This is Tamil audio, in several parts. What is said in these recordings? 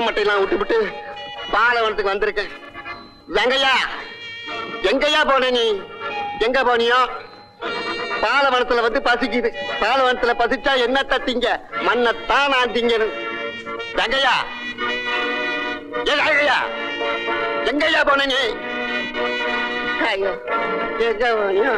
மட்டையெல்லாம் விட்டுவிட்டு பாலவனத்துக்கு வந்திருக்கேன். வெங்கையா, எங்கய்யா போன நீ? எங்க போனியோ? பாலவனத்துல வந்து பசிக்குது. பாலவனத்துல பசிச்சா என்னத்த திங்க? மண்ணத்தான் நான் திங்கணும். வெங்கையா, ஏங்கய்யா, எங்கய்யா போன நீ? ஐயோ, எங்க போனியோ?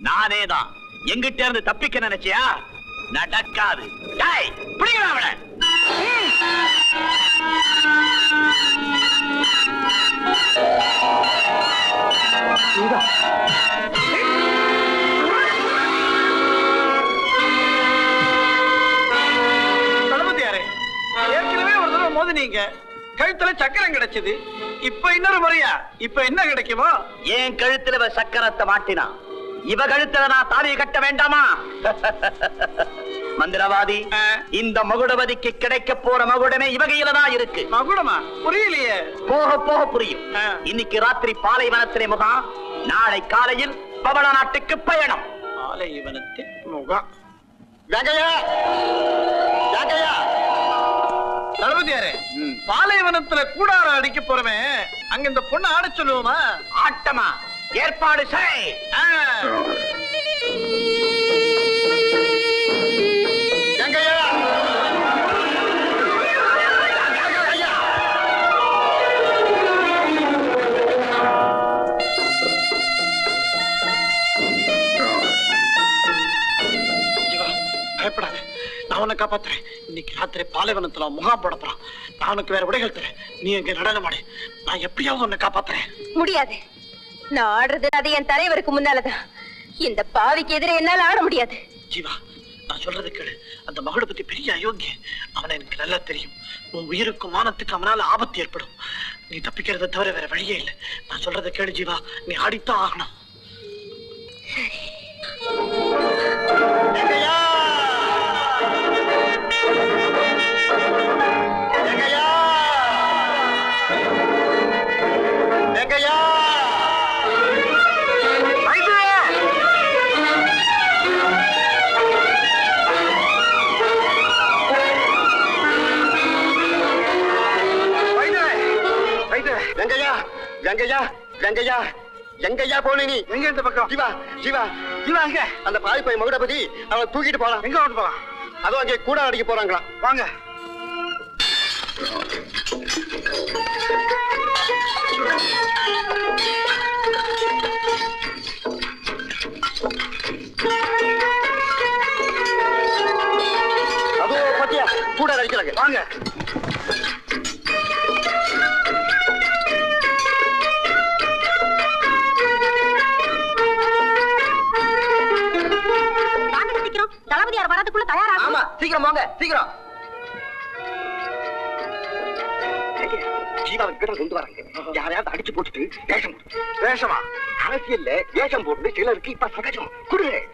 நானேதான். எங்கிட்ட இருந்து தப்பிக்க நினைச்சியா? நடக்காது. டேய், பிடிங்கடா அவனை. தளபதியாரே, ஏற்கனவே ஒரு தடவை மோதினீங்க, கழுத்துல சக்கரம் கிடைச்சது. இப்ப இன்னொரு முறையா? இப்ப என்ன கிடைக்குமோ? என் கழுத்துல சக்கரத்தை மாட்டினா இவ கழுத்துல நான் தாலியை கட்ட வேண்டாமா? மந்திரவாதி, இந்த மகுடவதிக்கு கிடைக்க போற மகுடமே இவகையில தான் இருக்கு. மகுடமா? புரியலையே. போக போக புரியும். இன்னைக்கு ராத்திரி பாலைவனத்திலே முகாம், நாளை காலையில் பவள நாட்டுக்கு பயணம். பாலைவனத்தின் முகாம். வெங்கையா, வெங்கையா. தளபதியாரே, பாலைவனத்துல கூடார அடிக்க போறமே, அங்க இந்த பொண்ணு ஆட சொல்லுவோமா? ஆட்டமா? ஏற்பாடு செய். வெங்கையா, பயப்படாத, நான் உன்னை காப்பாத்துறேன். இன்னைக்கு ராத்திரி பாலைவனத்துல முகாம் போட போறான். நான் உனக்கு வேற விடைகள் தரேன். நீ எங்க நடனமாடு. நான் எப்படியாவது உன்னை காப்பாத்துறேன். முடியாது. நான் ஆடுறது அது என் தலைவருக்கு முன்னாலதான். இந்த பாவிக்கு எதிரே என்னால ஆட முடியாது. ஜீவா, நான் சொல்றது கேளு. அந்த மகளை பத்தி பெரிய அயோக்கிய. அவனை எனக்கு நல்லா தெரியும். உன் உயிருக்கும் மானத்துக்கு அவனால ஆபத்து ஏற்படும். நீ தப்பிக்கிறத தவிர வேற வழியே இல்லை. நான் சொல்றதை கேளு ஜீவா, நீ ஆடித்தான் ஆகணும். வெங்கையா, வெங்கையா, வெங்கையா. வெங்கையா, வெங்கையா, வெங்கையா, எங்கய்யா போன நீ? எங்க இந்த பக்கம்? ஜீவா, ஜீவா, ஜீவா எங்க? அந்த பாய்ப்பை மகுடபதி அவன் தூக்கிட்டு போறான். எங்க கொண்டு போலாம்? அதுவும் அங்கே கூட அடிக்க போறாங்களா? வாங்க. அதுவும் பத்தியா கூட அடிக்கிறாங்க. வாங்க. தளபதியார் வரதுக்குள்ள தயாரா? ஆமா, சீக்கிரம் வாங்க, சீக்கிரம். ஜீவாவை கிட்ட கொண்டு வராங்க. யாரையாவது அடிச்சு போட்டுட்டு வேஷம் போட்டு. வேஷமா? அரசியல்ல வேஷம் போட்டு சிலருக்கு இப்ப சகஜம். குடுங்க.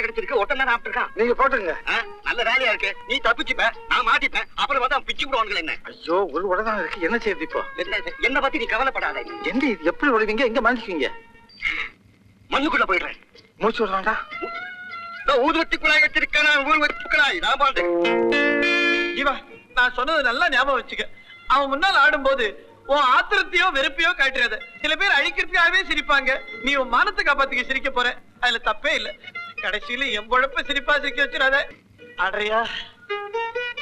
கிடைச்சிருக்கு ஒட்டனை சாப்பிட்டுருக்கான். நீங்க போட்டுங்க. நல்ல வேலையா இருக்கு. நீ தப்பிச்சுப்ப, நான் மாட்டிப்பேன். அப்புறம் வந்து பிச்சு விடுவானுங்களே என்ன. ஐயோ ஒரு உடதான் இருக்கு, என்ன செய்யுது இப்போ? என்ன பத்தி நீ கவலைப்படாத. எந்த இது எப்படி உடைவீங்க, எங்க மாட்டிக்குவீங்க? மண்ணுக்குள்ள போயிடுறேன். மூச்சு விடுறாண்டா. ஊதுவத்தி குழாய் வச்சிருக்கேன், ஊதுவத்தி குழாய் நான் பாட்டு. ஜீவா, நான் சொன்னது நல்லா ஞாபகம் வச்சுக்க. அவன் முன்னால் ஆடும்போது உன் ஆத்திரத்தையோ வெறுப்பையோ காட்டுறாத. சில பேர் அழிக்கிறதுக்காகவே சிரிப்பாங்க. நீ உன் மானத்தை காப்பாத்திக்க சிரிக்க போற, அதுல தப்பே இல்ல. கடைசியில என் பொழப்ப சிரிப்பா சிரிக்க வச்சிடாத. ஆடுறியா?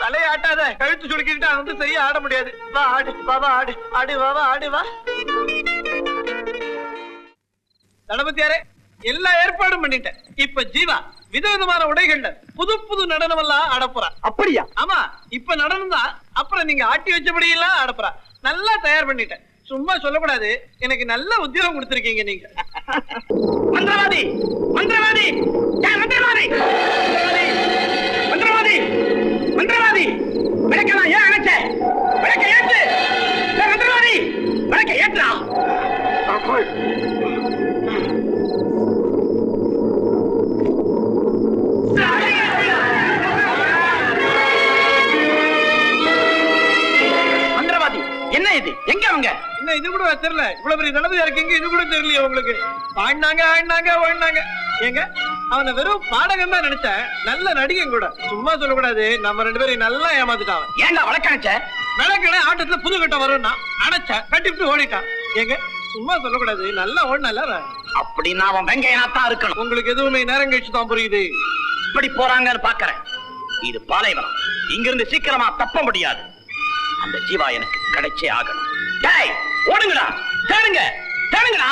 தலையை ஆட்டாத, கழுத்து சுடுக்கிட்டு வந்து சரியா ஆட முடியாது. வா ஆடு, வா வா ஆடு, ஆடு வா வா ஆடு வா. தளபதியாரே, எல்லா ஏற்பாடும் பண்ணிட்டேன். இப்ப ஜீவா விதவிதமான உடைகள்ல புது புது நடனம் எல்லாம் ஆடப்போறா. அப்படியா? ஆமா, இப்ப நடனம் தான். அப்புறம் நீங்க ஆட்டி வச்சபடி எல்லாம் ஆடப்போறா. நல்லா தயார் பண்ணிட்டேன். சும்மா சொல்லக்கூடாது, எனக்கு நல்ல உத்தியோகம் கொடுத்திருக்கீங்க நீங்க. மந்திரவாதி, மந்திரவாதி, மந்திரவாதி, மந்திரவாதி, மந்திரவாதி, விளக்கலாம் ஏன் அணைச்ச? விளக்க ஏற்று. மந்திரவாதி, விளக்க ஏற்றா. மந்திரவாதி, என்ன இது? எங்க அவங்க? என்ன இது கூட தெரியல? இவ்வளவு பெரிய தளபதியா இருக்கீங்க, இது கூட தெரியலையா உங்களுக்கு? ஆடினாங்க ஆடினாங்க ஓடினாங்க. ஏங்க, அவனை வெறும் பாடகம் தான் நினைச்சேன். நல்ல நடிகன் கூட. சும்மா சொல்லக்கூடாது, நம்ம 2 பேரும் நல்லா ஏமாத்துட்டான். ஏண்டா வழக்கணைச்ச? விளக்கணை ஆட்டத்துல புது கட்டம் வரும்னா அணைச்ச கட்டிட்டு ஓடிட்டான். ஏங்க, சும்மா சொல்லக்கூடாது, நல்லா ஓடினால. அப்படின்னா அவன் வெங்கையனாத்தான் இருக்கணும். உங்களுக்கு எதுவுமே நேரம் கழிச்சு தான் புரியுது. இப்படி போறாங்கன்னு பாக்குறேன். இது பாலைவனம், இங்கிருந்து சீக்கிரமா தப்ப முடியாது. அந்த ஜீவா எனக்கு கிடைச்சே ஆகணும். டேய், ஓடுங்கடா, தேடுங்க, தேடுங்கடா.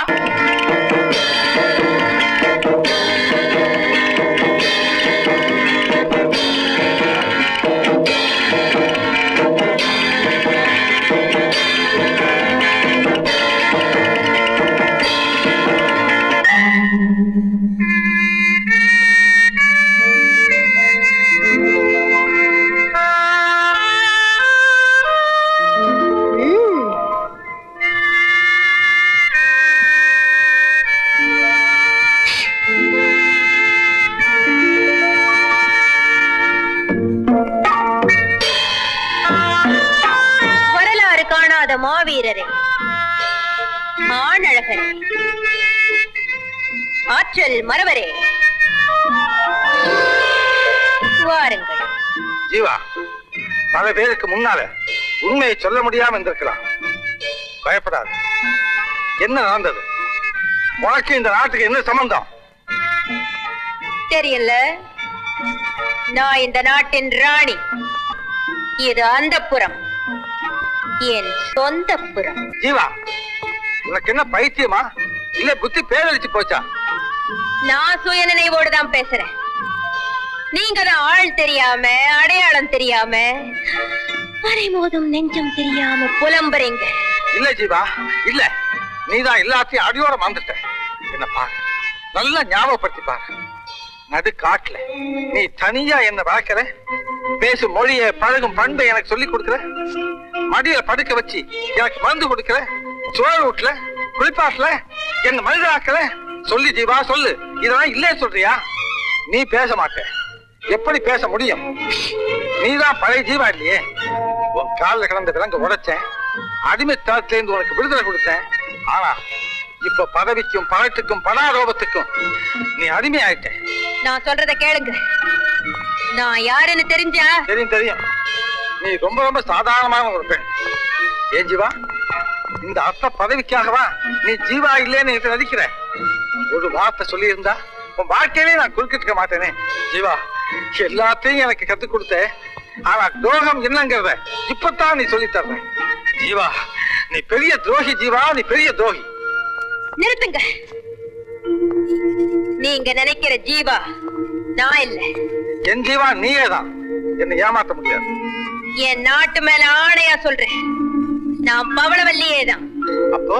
மாவீரரே, ஆணழகரே, ஆற்றல் மறவரே, வாருங்கள். ஜீவா, பல பேருக்கு முன்னால உண்மையை சொல்ல முடியாம இருந்திருக்கலாம். பயப்படாது. என்ன நடந்தது? உனக்கு இந்த நாட்டுக்கு என்ன சம்பந்தம்? தெரியல. நான் இந்த நாட்டின் ராணி. இது அந்தப்புறம், என் சொந்த புறம். ஜீவா, உனக்கு என்ன பைத்தியமா இல்ல புத்தி பேரழிச்சு போச்சா? நான் சுய நினைவோடு தான் பேசுறேன். நீங்க தான் ஆள் தெரியாம, அடையாளம் தெரியாம, அரைமோதும் நெஞ்சம் தெரியாம புலம்புறீங்க. இல்ல ஜீவா, இல்ல. நீதான் எல்லாத்தையும் அடியோட மறந்துட்ட. என்ன பாரு, நல்லா ஞாபகப்படுத்தி பாரு. நடு காட்டுல நீ தனியா என்ன வளர்க்கிற, பேசும் மொழிய பழகும் பண்பை எனக்கு சொல்லி கொடுக்கிற, மடியில படுக்க வச்சு எனக்கு மருந்து கொடுக்கிற, சோறு வீட்டுல குளிப்பாட்டுல என்ன மனிதராக்கல. சொல்லு ஜீவா, சொல்லு. இதெல்லாம் இல்லே சொல்றியா? நீ பேச மாட்ட. எப்படி பேச முடியும்? நீதான் பழைய ஜீவா இல்லையே. உன் காலில் கிடந்த விலங்கு உடைச்சேன், அடிமைத்தனத்துல இருந்து உனக்கு விடுதலை கொடுத்தேன். ஆனா இப்ப பதவிக்கும் பணத்துக்கும் பணாரோபத்துக்கும் நீ அடிமை ஆயிட்ட. நான் சொல்றத கேளுங்க. நான் யாருன்னு தெரிஞ்சா? தெரியும் தெரியும். நீ ரொம்ப ரொம்ப சாதாரணமான ஒரு பெண். ஏன் ஜீவா, இந்த அர்த்த பதவிக்காகவா நீ ஜீவா இல்லேன்னு நடிக்கிற? ஒரு வார்த்தை சொல்லி இருந்தா உன் வாழ்க்கையிலே நான் குறுக்கிட்டு மாட்டேனே. ஜீவா, எல்லாத்தையும் எனக்கு கத்துக் கொடுத்த, ஆனா துரோகம் என்னங்கிறத இப்பதான் நீ சொல்லி தர்ற. ஜீவா, நீ பெரிய துரோகி. ஜீவா, நீ பெரிய துரோகி. நிறுத்துங்க. நீங்க நினைக்கிற ஜீவா நான் இல்ல. என் ஜீவா நீயே தான். என்னை ஏமாத்த முடியாது. என் நாட்டு மேல ஆணையா சொல்றேன், நான் பவளவல்லியே தான். அப்போ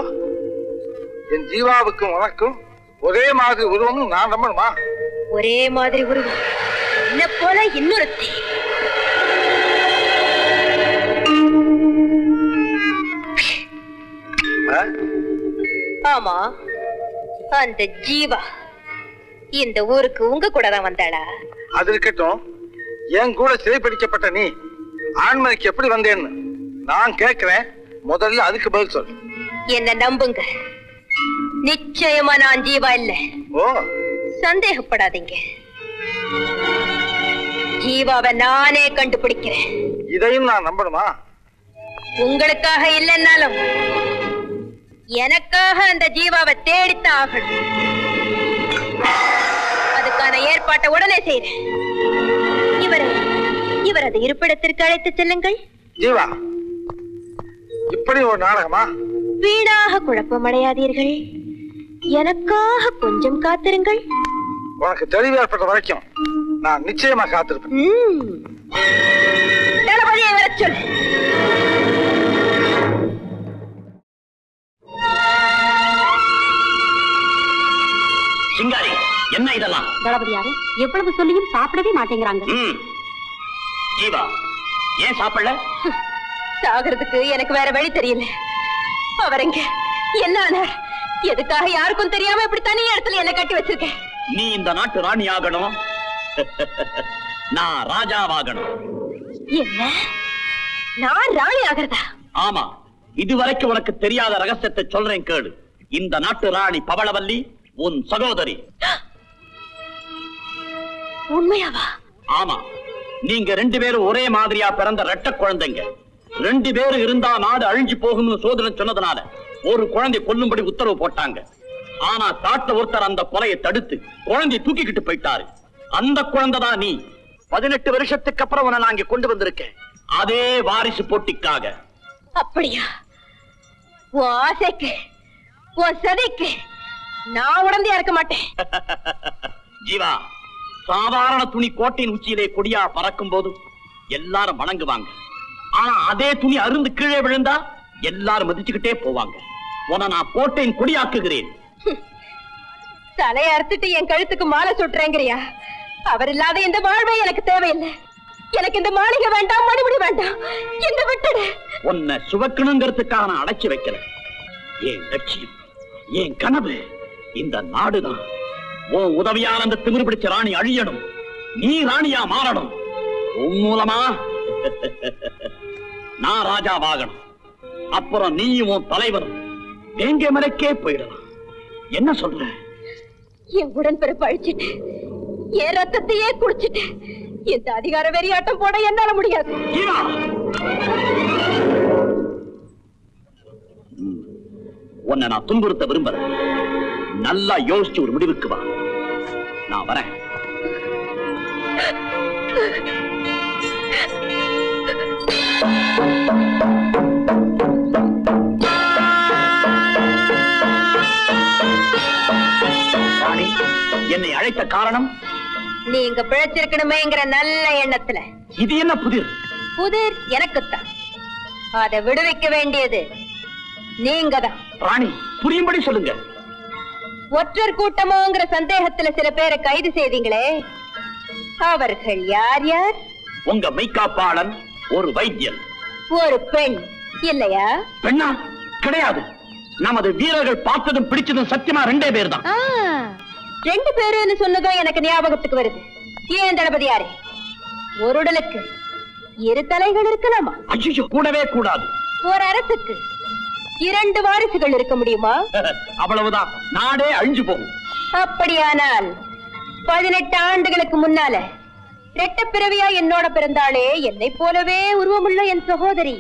என் ஜீவாவுக்கும் உனக்கும் ஒரே மாதிரி உருவமும் நான் நம்பணுமா? ஒரே மாதிரி உருவம், என்ன போல இன்னொருத்தி. ஆமா, அந்த ஜீவா இந்த ஊருக்கு உங்க கூட தான் வந்தாளா? அது இருக்கட்டும், என் கூட சிறைப்பிடிக்கப்பட்ட நீ ஆண்மனைக்கு எப்படி வந்தேன்னு நான் கேட்கிறேன். முதல்ல அதுக்கு பதில் சொல். என்ன நம்புங்க, நிச்சயமா நான் ஜீவா இல்ல. ஓ, சந்தேகப்படாதீங்க. ஜீவாவை நானே கண்டுபிடிக்கிறேன். இதையும் நான் நம்பணுமா? உங்களுக்காக இல்லைன்னாலும் எனக்காக அந்த ஜீவாவை தேடித்தான் ஆகணும். அதுக்கான ஏற்பாட்டை உடனே செய்றேன். இவரது இருப்பிடத்திற்கு அழைத்து செல்லுங்கள். ஜீவா, இப்படி ஒரு நாடகமா? வீணாக குழப்பமடையாதீர்கள். எனக்காக கொஞ்சம் காத்திருங்கள். உனக்கு தெளிவு ஏற்பட்ட வரைக்கும் நான் நிச்சயமா காத்திருப்பேன். தளபதியை வரச் சொல். சிங்காரி, என்ன இதெல்லாம்? தளபதியாரு எவ்வளவு சொல்லியும் சாப்பிடவே மாட்டேங்கிறாங்க. ஜீவா, ஏன் சாப்பிடல? சாகிறதுக்கு எனக்கு வேற வழி தெரியல. அவரங்க என்ன ஆனார்? எதுக்காக யாருக்கும் தெரியாம இப்படி தனி இடத்துல என்ன கட்டி வச்சிருக்கேன்? நீ இந்த நாட்டு ராணி ஆகணும், நான் ராஜாவாகணும். என்ன? நான் ராணி ஆகிறதா? ஆமா, இதுவரைக்கும் உனக்கு தெரியாத ரகசியத்தை சொல்றேன் கேளு. இந்த நாட்டு ராணி பவளவல்லி உன் சகோதரி. உண்மையாவா? ஆமா, நீங்க 2 பேரும் ஒரே மாதிரியா பிறந்த ரெட்ட குழந்தைங்க. 2 பேரும் இருந்தா நாடு அழிஞ்சு போகும்னு சோதனை சொன்னதுனால ஒரு குழந்தை கொல்லும்படி உத்தரவு போட்டாங்க. ஆனா காட்டுல ஒருத்தர் அந்த கொலையை தடுத்து குழந்தையை தூக்கிக்கிட்டு போயிட்டாரு. அந்த குழந்தை தான் நீ. 18 வருஷத்துக்கு அப்புறம் உன்னை நான் இங்க கொண்டு வந்திருக்கேன், அதே வாரிசு போட்டிக்காக. அப்படியா? உன் ஆசைக்கு, உன் சதிக்கு நான் உடந்தையா இருக்க மாட்டேன். ஜீவா, சாதாரண துணி கோட்டையின் உச்சியிலே கொடியா பறக்கும் போது எல்லாரும் வணங்குவாங்க. ஆனா அதே துணி அருந்து கீழே விழுந்தா எல்லாரும் மதிச்சுக்கிட்டே போவாங்க. உன்னை நான் கோட்டையின் கொடியாக்குகிறேன். தலையை அறுத்துட்டு என் கழுத்துக்கு மாலை சுட்டுறேங்கிறியா? அவர் இல்லாத இந்த வாழ்வே எனக்கு தேவையில்லை. எனக்கு இந்த மாளிகை வேண்டாம், மணிமுடி வேண்டாம். என்ன விட்டுடு. உன்னை சுவக்கணுங்கிறதுக்காக நான் அடைச்சு வைக்கிறேன். என் லட்சியம், என் கனவு இந்த நாடுதான். உன் உதவியால் அந்த திமிரு பிடிச்ச ராணி அழியணும், நீ ராணியா மாறணும். உன் மூலமா நான் ராஜாவாகணும். அப்புறம் நீயும் உன் தலைவரும் எங்க மலைக்கே போயிடலாம். என்ன சொல்ற? என் உடன்பிறப்பு அழிச்சிட்டு, என் ரத்தத்தையே குடிச்சிட்டு இந்த அதிகார வெறியாட்டம் போட என்னால முடியாது. உன்னை நான் துன்புறுத்த விரும்புறேன். நல்லா யோசிச்சு ஒரு முடிவுக்கு வா. நான் வரேன். ராணி, என்னை அழைத்த காரணம்? நீங்க பிழைச்சிருக்கணுமேங்கிற நல்ல எண்ணத்துல. இது என்ன புதிர்? புதிர் எனக்குத்தான். அதை விடுவிக்க வேண்டியது நீங்க தான். ராணி, புரியும்படி சொல்லுங்க. ஒற்றர் கூட்டமோங்கிற சந்தேகத்துல சில பேரை கைது செய்தீங்களே, அவர்கள் யார் யார்? உங்க மெய்காப்பாளன், ஒரு வைத்தியன், ஒரு பெண் இல்லையா? பெண்ணா? கிடையாது. நமது வீரர்கள் பார்த்ததும் பிடிச்சதும் சத்தியமா 2 பேர் தான். 2 பேருன்னு சொன்னதும் எனக்கு ஞாபகத்துக்கு வருது. ஏன் தளபதியாரே, ஒரு உடலுக்கு 2 தலைகள் இருக்கலாமா? ஐயோ, கூடவே கூடாது. ஒரு அரசுக்கு 2 வாரிசுகள் இருக்க முடியுமா? அவ்வளவுதான், நாடே அழிஞ்சு போகும். அப்படியானால் 18 ஆண்டுகளுக்கு முன்னால ரெட்ட பிறவியா என்னோட பிறந்தாளே, என்னை போலவே உருவமுள்ள என் சகோதரி,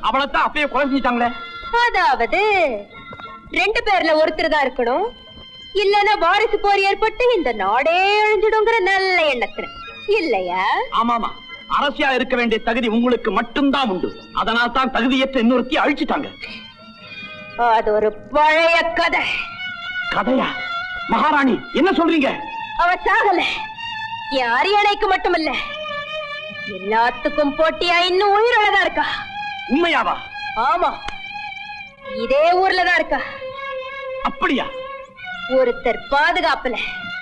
அவளைத்தான் அப்பயே கொலை செஞ்சிட்டாங்களே. அதாவது 2 பேர்ல ஒருத்தர் தான் இருக்கணும், இல்லன்னா வாரிசு போர் ஏற்பட்டு இந்த நாடே அழிஞ்சிடுங்கிற நல்ல எண்ணத்துல இல்லையா? ஆமாமா, அரசியா இருக்க வேண்டிய தகுதி உங்களுக்கு மட்டும்தான் உண்டு. அதனால் தான் தகுதியற்ற இன்னொருத்தி அழிச்சிட்டாங்க. அது ஒரு பழைய கதை. கதையா? மகாராணி, என்ன சொல்றீங்க? அவ சாகல. என் அரியணைக்கு மட்டுமல்ல, எல்லாத்துக்கும் போட்டியா இன்னும் உயிரோடதான் இருக்கா. உண்மையாவா? ஆமா, இதே ஊர்லதான் இருக்கா. அப்படியா? ஒருத்தர் பாதுகாப்புல.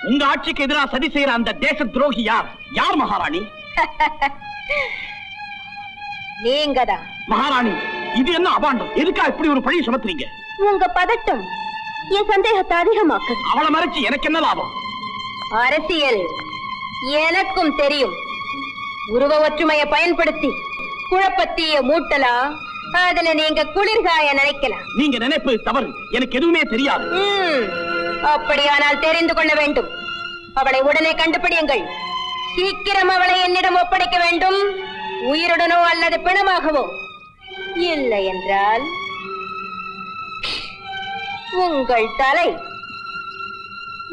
உங்க ஆட்சிக்கு எதிராக சதி செய்யற அந்த தேச துரோகி யார்? யார் மகாராணி? நீங்கதான். மகாராணி, இது என்ன அபாண்டம்? எதுக்கா இப்படி ஒரு பழி சுமத்துறீங்க? உங்க பதட்டம் என் சந்தேகத்தை அதிகமாக்குது. அவளை மறைச்சு எனக்கு என்ன லாபம்? அரசியல் எனக்கும் தெரியும். உருவ ஒற்றுமையை பயன்படுத்தி குழப்பத்தீய மூட்டலாம், அதுல நீங்க குளிர்காய நினைக்கலாம். நீங்க நினைப்பு தவறு. எனக்கு எதுவுமே தெரியாது. அப்படியானால் தெரிந்து கொள்ள வேண்டும். அவளை உடனே கண்டுபிடியுங்கள். சீக்கிரம் அவளை என்னிடம் ஒப்படைக்க வேண்டும். உயிருடனோ அல்லது பிணமாகவோ. இல்லை என்றால் உங்கள் தலை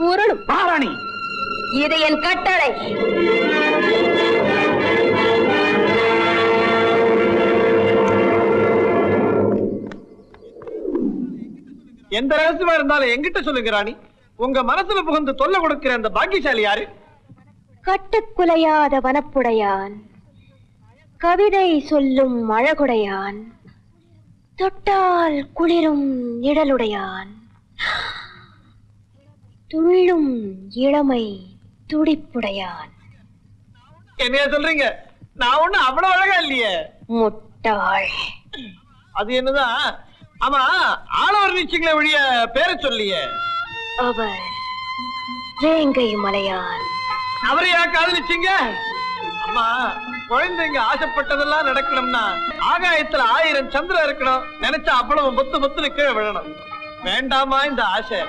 உருளும். மகாராணி, இது என் கட்டளை. எந்த ரகசியமா இருந்தாலும் எங்கிட்ட சொல்லுங்க ராணி. உங்க மனசுல புகுந்து தொல்லை கொடுக்கிற அந்த பாக்கியசாலி யாரு? கட்டுக்குலையாத வனப்புடையான், கவிதை சொல்லும் அழகுடையான், தொட்டால் குளிரும் நிழலுடையான், துள்ளும் இளமை துடிப்புடையான். என்னைய சொல்றீங்க? நான் ஒண்ணு அவ்வளவு அழகா இல்லையே. முட்டாள். அது என்னதான்? ஆமா, ஆளவர் நீச்சிங்கள வழிய பேரை சொல்லியே. அவர் வேங்கை மலையான். அவரையா காதலிச்சீங்க? அம்மா, குழந்தைங்க ஆசைப்பட்டதெல்லாம் நடக்கணும்னா ஆகாயத்துல 1000 சந்திரன் இருக்கணும். நினைச்சா அவ்வளவு பொத்து பொத்துன்னு கீழே விழணும். வேண்டாமா இந்த ஆசை?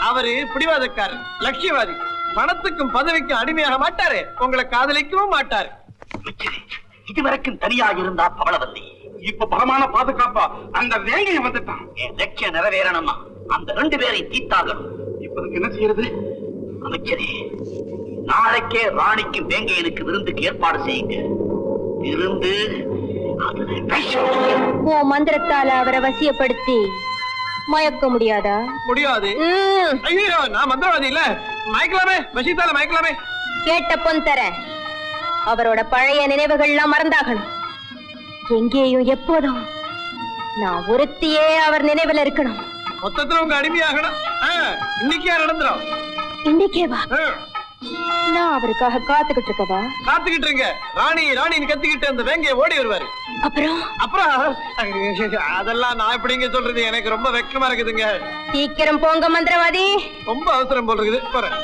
அவரு பிடிவாதக்காரர், லட்சியவாதி. பணத்துக்கும் பதவிக்கும் அடிமையாக மாட்டாரு. உங்களை காதலிக்கவும் மாட்டாரு. இதுவரைக்கும் தனியா இருந்தா பவளவல்லி. இப்ப பலமான பாதுகாப்பா அந்த வேங்கையை வந்துட்டான். என் லட்சியம் நிறைவேறணும்னா அந்த 2 பேரை தீத்தாகணும். இப்ப என்ன செய்யறது? அமைச்சரே, நாளைக்கே ராணிக்கும் வேங்கையனுக்கு விருந்துக்கு ஏற்பாடு செய்யுங்க. விருந்து உன் மந்திரத்தால அவரை வசியப்படுத்தி மயக்க முடியாதா? முடியாது. ஐயோ, நான் மந்திரவாதி இல்ல. மயக்கலாமே, வசித்தால மயக்கலாமே. கேட்ட பொன் தர. அவரோட பழைய நினைவுகள்லாம் மறந்தாகணும். எங்கேயும் எப்போதும் நான் ஒருத்தியே அவர் நினைவில் இருக்கணும். மொத்தத்துல உங்க அடிமையாகணும். இன்னைக்கே நடந்துரும். இன்னைக்கே வா. நான் அவருக்காக காத்துக்கிட்டு இருக்கவா? காத்துக்கிட்டு இருங்க. ராணி ராணின்னு கத்திக்கிட்டு அந்த வேங்கைய ஓடி வருவாரு. அப்புறம் அதெல்லாம் நான் எப்படிங்க சொல்றது? எனக்கு ரொம்ப வெக்கமா இருக்குதுங்க. சீக்கிரம் போங்க மந்திரவாதி. ரொம்ப அவசரம் போல் இருக்குது. போறேன்.